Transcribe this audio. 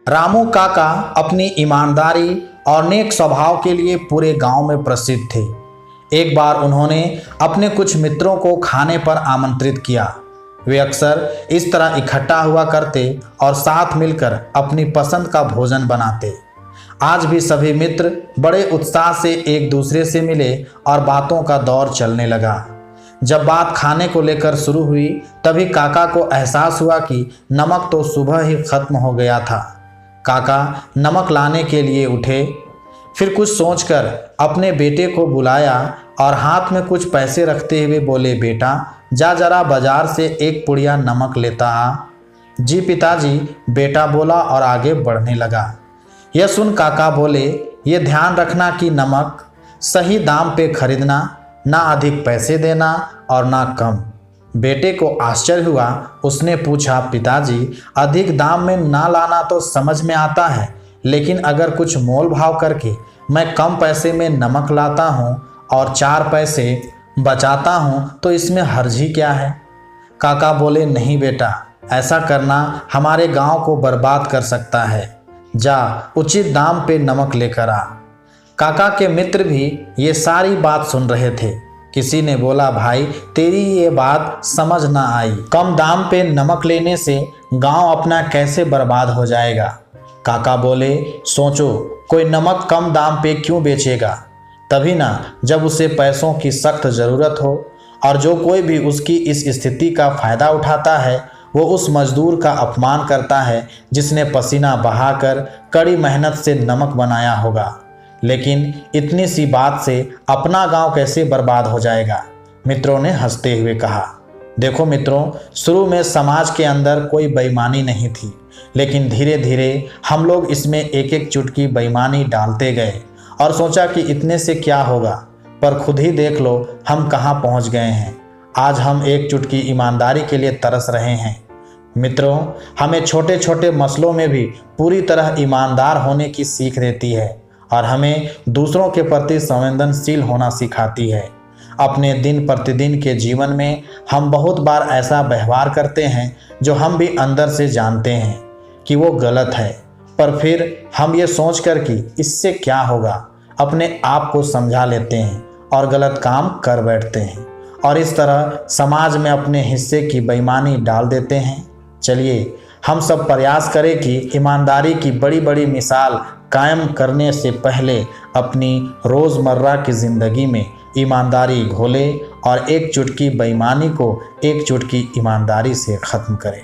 रामू काका अपनी ईमानदारी और नेक स्वभाव के लिए पूरे गांव में प्रसिद्ध थे। एक बार उन्होंने अपने कुछ मित्रों को खाने पर आमंत्रित किया। वे अक्सर इस तरह इकट्ठा हुआ करते और साथ मिलकर अपनी पसंद का भोजन बनाते। आज भी सभी मित्र बड़े उत्साह से एक दूसरे से मिले और बातों का दौर चलने लगा। जब बात खाने को लेकर शुरू हुई तभी काका को एहसास हुआ कि नमक तो सुबह ही खत्म हो गया था। काका नमक लाने के लिए उठे, फिर कुछ सोचकर अपने बेटे को बुलाया और हाथ में कुछ पैसे रखते हुए बोले, बेटा जा जरा बाजार से एक पुड़िया नमक लेता आ। जी पिताजी, बेटा बोला और आगे बढ़ने लगा। यह सुन काका बोले, ये ध्यान रखना कि नमक सही दाम पे खरीदना, ना अधिक पैसे देना और ना कम। बेटे को आश्चर्य हुआ। उसने पूछा, पिताजी अधिक दाम में ना लाना तो समझ में आता है, लेकिन अगर कुछ मोल भाव करके मैं कम पैसे में नमक लाता हूँ और 4 पैसे बचाता हूँ तो इसमें हर्ज ही क्या है। काका बोले, नहीं बेटा, ऐसा करना हमारे गांव को बर्बाद कर सकता है। जा उचित दाम पे नमक लेकर आ। काका के मित्र भी ये सारी बात सुन रहे थे। किसी ने बोला, भाई तेरी ये बात समझ ना आई, कम दाम पे नमक लेने से गांव अपना कैसे बर्बाद हो जाएगा। काका बोले, सोचो कोई नमक कम दाम पे क्यों बेचेगा, तभी ना जब उसे पैसों की सख्त ज़रूरत हो। और जो कोई भी उसकी इस स्थिति का फ़ायदा उठाता है वो उस मजदूर का अपमान करता है जिसने पसीना बहाकर कड़ी मेहनत से नमक बनाया होगा। लेकिन इतनी सी बात से अपना गांव कैसे बर्बाद हो जाएगा। मित्रों ने हंसते हुए कहा, देखो मित्रों, शुरू में समाज के अंदर कोई बेईमानी नहीं थी, लेकिन धीरे धीरे हम लोग इसमें एक एक चुटकी बेईमानी डालते गए और सोचा कि इतने से क्या होगा, पर खुद ही देख लो हम कहाँ पहुँच गए हैं। आज हम एक चुटकी ईमानदारी के लिए तरस रहे हैं। मित्रों, हमें छोटे छोटे मसलों में भी पूरी तरह ईमानदार होने की सीख देती है और हमें दूसरों के प्रति संवेदनशील होना सिखाती है। अपने दिन प्रतिदिन के जीवन में हम बहुत बार ऐसा व्यवहार करते हैं जो हम भी अंदर से जानते हैं कि वो गलत है, पर फिर हम ये सोच कर कि इससे क्या होगा अपने आप को समझा लेते हैं और गलत काम कर बैठते हैं और इस तरह समाज में अपने हिस्से की बेईमानी डाल देते हैं। चलिए हम सब प्रयास करें कि ईमानदारी की बड़ी बड़ी मिसाल कायम करने से पहले अपनी रोज़मर्रा की ज़िंदगी में ईमानदारी घोलें और एक चुटकी बेईमानी को एक चुटकी ईमानदारी से ख़त्म करें।